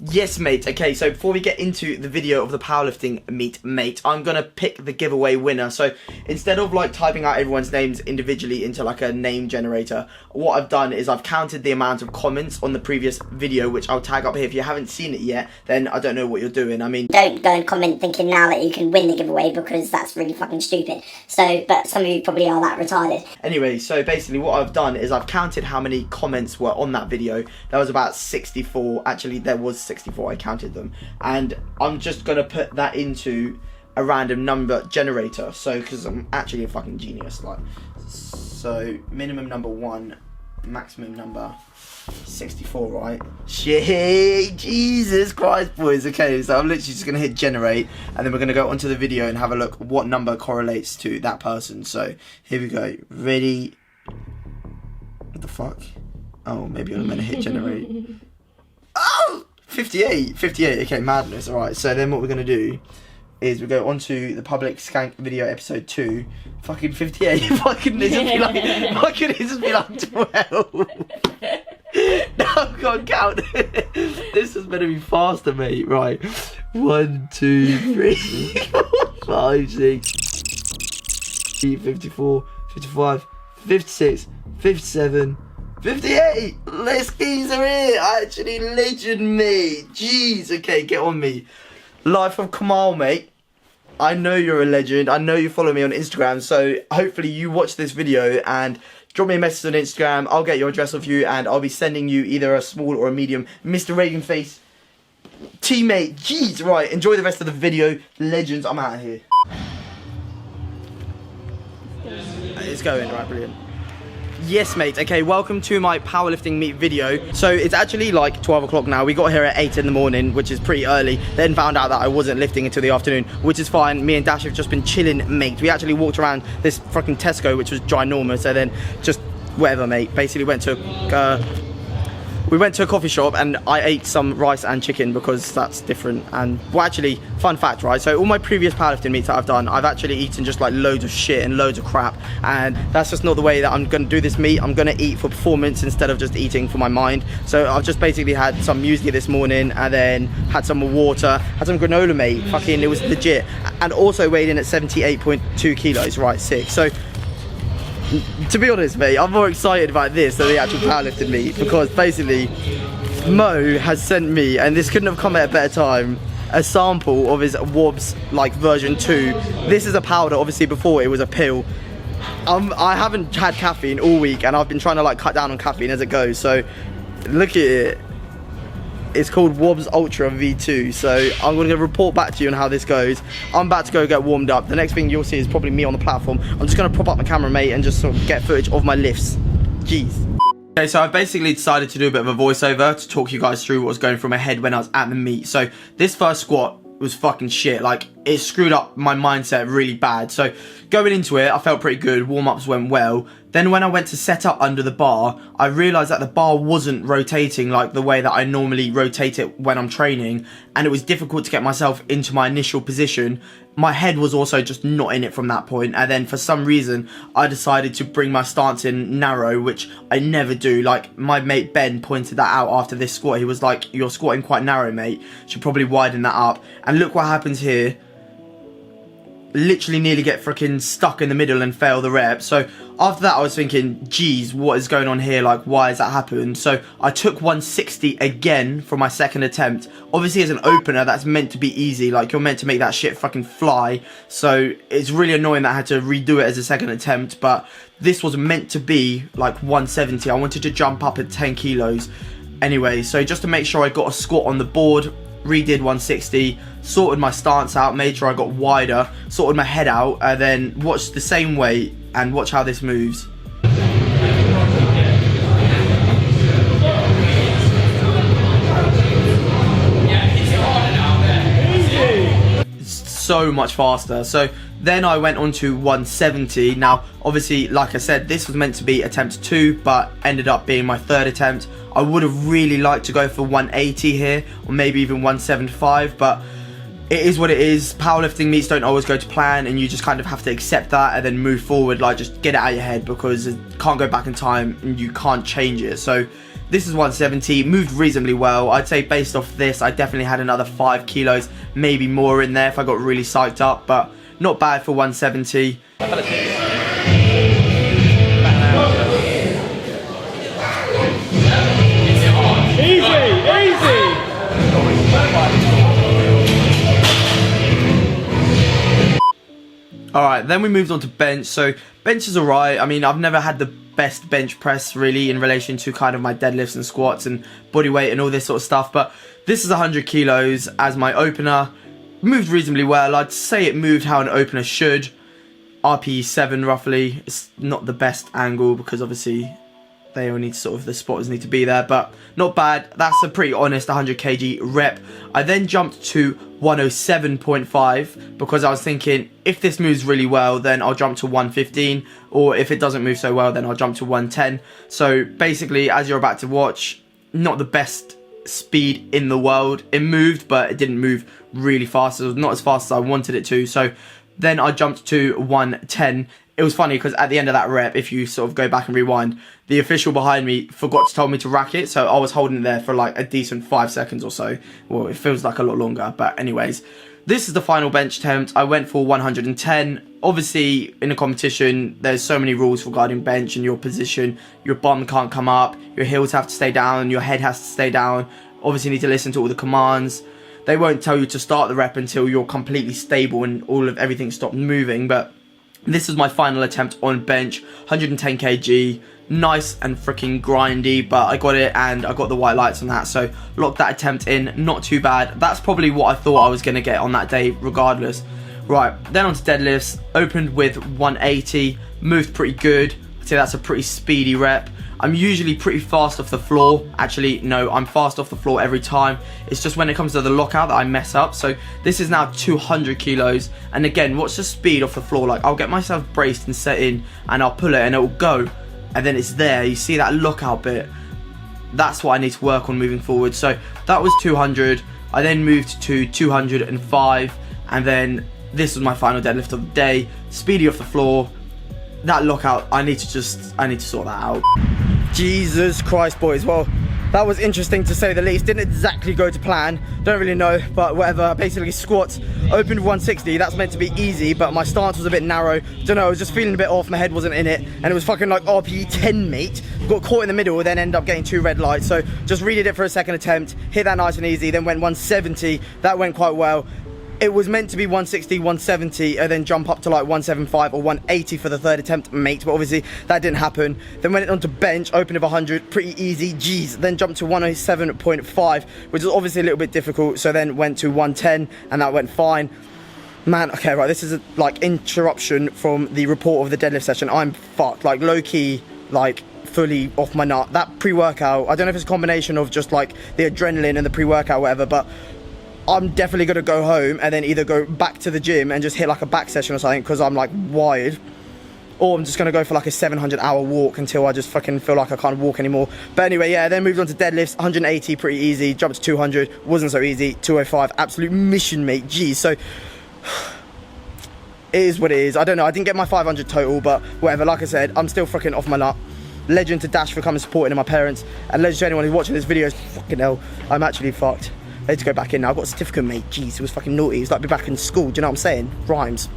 Yes, mate. Okay, so before we get into the video of the powerlifting meet, mate, I'm gonna pick the giveaway winner. So instead of like typing out everyone's names individually into like a name generator, what I've done is I've counted the amount of comments on the previous video, which I'll tag up here. If you haven't seen it yet, then I don't know what you're doing. I mean, don't go and comment thinking now that you can win the giveaway, because that's really fucking stupid. So, but some of you probably are that retarded. Anyway, so basically what I've done is I've counted how many comments were on that video. There was about 64. Actually, there was 64. I counted them, and I'm just gonna put that into a random number generator. So, because I'm actually a fucking genius, like, so minimum number 1, maximum number 64, right? Shit, Jesus Christ, boys. Okay, so I'm literally just gonna hit generate, and then we're gonna go onto the video and have a look what number correlates to that person. So here we go. Ready? What the fuck? Oh, maybe I'm gonna hit generate. Oh, 58, okay, madness. All right, so then what we're gonna do is we go onto the public skank video episode 2. Fucking 58. Fucking this would be like, this would be like 12. No, I can't count. This is better be faster, mate. Right, 1, 2, 3, 4, 5, 6, 54, 55, 56, 57. 58! Les keys are here! Actually, legend, mate! Jeez, okay, get on me. Life of Kamal, mate. I know you're a legend. I know you follow me on Instagram, so hopefully you watch this video and drop me a message on Instagram. I'll get your address off you, and I'll be sending you either a small or a medium Mr. Reagan-face teammate. Jeez, right, enjoy the rest of the video. Legends, I'm out of here. It's going, right, brilliant. Yes, mate. Okay, welcome to my powerlifting meet video. So it's actually like 12 o'clock now. We got here at 8 in the morning, which is pretty early. Then found out that I wasn't lifting until the afternoon, which is fine. Me and Dash have just been chilling, mate. We actually walked around this fucking Tesco, which was ginormous, and then just whatever, mate. Basically went to we went to a coffee shop and I ate some rice and chicken because that's different. And well, actually, fun fact, right? So all my previous powerlifting meets that I've done, I've actually eaten just like loads of shit and loads of crap, and that's just not the way that I'm gonna do this meet. I'm gonna eat for performance instead of just eating for my mind. So I've just basically had some muesli this morning, and then had some water, had some granola, mate. Fucking, it was legit. And also weighed in at 78.2 kilos, right? Sick. So to be honest, mate, I'm more excited about this than the actual powerlifting meet, because basically Mo has sent me, and this couldn't have come at a better time, a sample of his WOBZ like version 2. This is a powder. Obviously before it was a pill. I haven't had caffeine all week, and I've been trying to like cut down on caffeine as it goes. So look at it. It's called WOBZ Ultra V2. So I'm going to report back to you on how this goes. I'm about to go get warmed up. The next thing you'll see is probably me on the platform. I'm just going to prop up my camera, mate, and just sort of get footage of my lifts. Jeez. Okay, so I've basically decided to do a bit of a voiceover to talk you guys through what was going through my head when I was at the meet. So this first squat was fucking shit. Like, it screwed up my mindset really bad. So going into it, I felt pretty good. Warm-ups went well. Then when I went to set up under the bar, I realised that the bar wasn't rotating like the way that I normally rotate it when I'm training, and it was difficult to get myself into my initial position. My head was also just not in it from that point, and then for some reason I decided to bring my stance in narrow, which I never do. Like, my mate Ben pointed that out after this squat. He was like, "You're squatting quite narrow, mate. Should probably widen that up." And look what happens here. Literally nearly get freaking stuck in the middle and fail the rep. So after that I was thinking, geez, what is going on here? Like, why has that happened? So I took 160 again for my second attempt. Obviously as an opener, that's meant to be easy. Like, you're meant to make that shit fucking fly. So it's really annoying that I had to redo it as a second attempt. But this was meant to be like 170. I wanted to jump up at 10 kilos. Anyway, so just to make sure I got a squat on the board, redid 160, sorted my stance out, made sure I got wider, sorted my head out, and then watched the same weight and watch how this moves. So much faster. So then I went on to 170. Now obviously, like I said, this was meant to be attempt 2, but ended up being my third attempt. I would have really liked to go for 180 here, or maybe even 175, but it is what it is. Powerlifting meets don't always go to plan, and you just kind of have to accept that and then move forward. Like, just get it out of your head, because it can't go back in time and you can't change it. So this is 170, moved reasonably well. I'd say based off this, I definitely had another 5 kilos, maybe more in there if I got really psyched up, but not bad for 170. Alright, then we moved on to bench. So bench is alright. I mean, I've never had the best bench press really in relation to kind of my deadlifts and squats and body weight and all this sort of stuff, but this is 100 kilos as my opener. Moved reasonably well. I'd say it moved how an opener should. RPE 7 roughly. It's not the best angle because obviously they all need sort of, the spotters need to be there, but not bad. That's a pretty honest 100 kg rep. I then jumped to 107.5 because I was thinking if this moves really well, then I'll jump to 115, or if it doesn't move so well, then I'll jump to 110. So basically, as you're about to watch, not the best speed in the world. It moved, but it didn't move really fast. It was not as fast as I wanted it to. So then I jumped to 110. It was funny because at the end of that rep, if you sort of go back and rewind, the official behind me forgot to tell me to rack it, so I was holding it there for like a decent 5 seconds or so. Well, it feels like a lot longer, but anyways, this is the final bench attempt. I went for 110. Obviously, in a competition, there's so many rules regarding bench and your position. Your bum can't come up, your heels have to stay down, your head has to stay down. Obviously, you need to listen to all the commands. They won't tell you to start the rep until you're completely stable and everything stopped moving, but this is my final attempt on bench, 110 kg, nice and freaking grindy, but I got it and I got the white lights on that, so locked that attempt in, not too bad. That's probably what I thought I was going to get on that day regardless. Right, then on to deadlifts, opened with 180, moved pretty good. I'd say that's a pretty speedy rep. I'm usually pretty fast off the floor. Actually, no, I'm fast off the floor every time. It's just when it comes to the lockout that I mess up. So this is now 200 kilos. And again, what's the speed off the floor? Like, I'll get myself braced and set in and I'll pull it and it'll go. And then it's there. You see that lockout bit? That's what I need to work on moving forward. So that was 200. I then moved to 205. And then this was my final deadlift of the day. Speedy off the floor. That lockout, I need to sort that out. Jesus Christ, boys. Well, that was interesting to say the least. Didn't exactly go to plan. Don't really know, but whatever. Basically, squats, opened 160. That's meant to be easy, but my stance was a bit narrow. Don't know, I was just feeling a bit off. My head wasn't in it, and it was fucking like RPE 10, mate. Got caught in the middle, then ended up getting 2 red lights. So just redid it for a second attempt, hit that nice and easy, then went 170. That went quite well. It was meant to be 160, 170, and then jump up to like 175 or 180 for the third attempt, mate, but obviously that didn't happen. Then went on to bench, opened of 100, pretty easy, jeez. Then jumped to 107.5, which was obviously a little bit difficult, so then went to 110, and that went fine. Man, okay, right, this is a like interruption from the report of the deadlift session. I'm fucked, like low-key, like fully off my nut. That pre-workout, I don't know if it's a combination of just like the adrenaline and the pre-workout, whatever, but I'm definitely going to go home and then either go back to the gym and just hit like a back session or something because I'm like wired, or I'm just going to go for like a 700-hour walk until I just fucking feel like I can't walk anymore. But anyway, yeah, then moved on to deadlifts, 180, pretty easy, jumped to 200, wasn't so easy, 205, absolute mission, mate, geez. So it is what it is. I don't know, I didn't get my 500 total, but whatever, like I said, I'm still fucking off my nut. Legend to Dash for coming supporting my parents, and legend to anyone who's watching this video. Fucking hell, I'm actually fucked. I need to go back in now. I've got a certificate, mate. Jeez, it was fucking naughty. It's like be back in school. Do you know what I'm saying? Rhymes.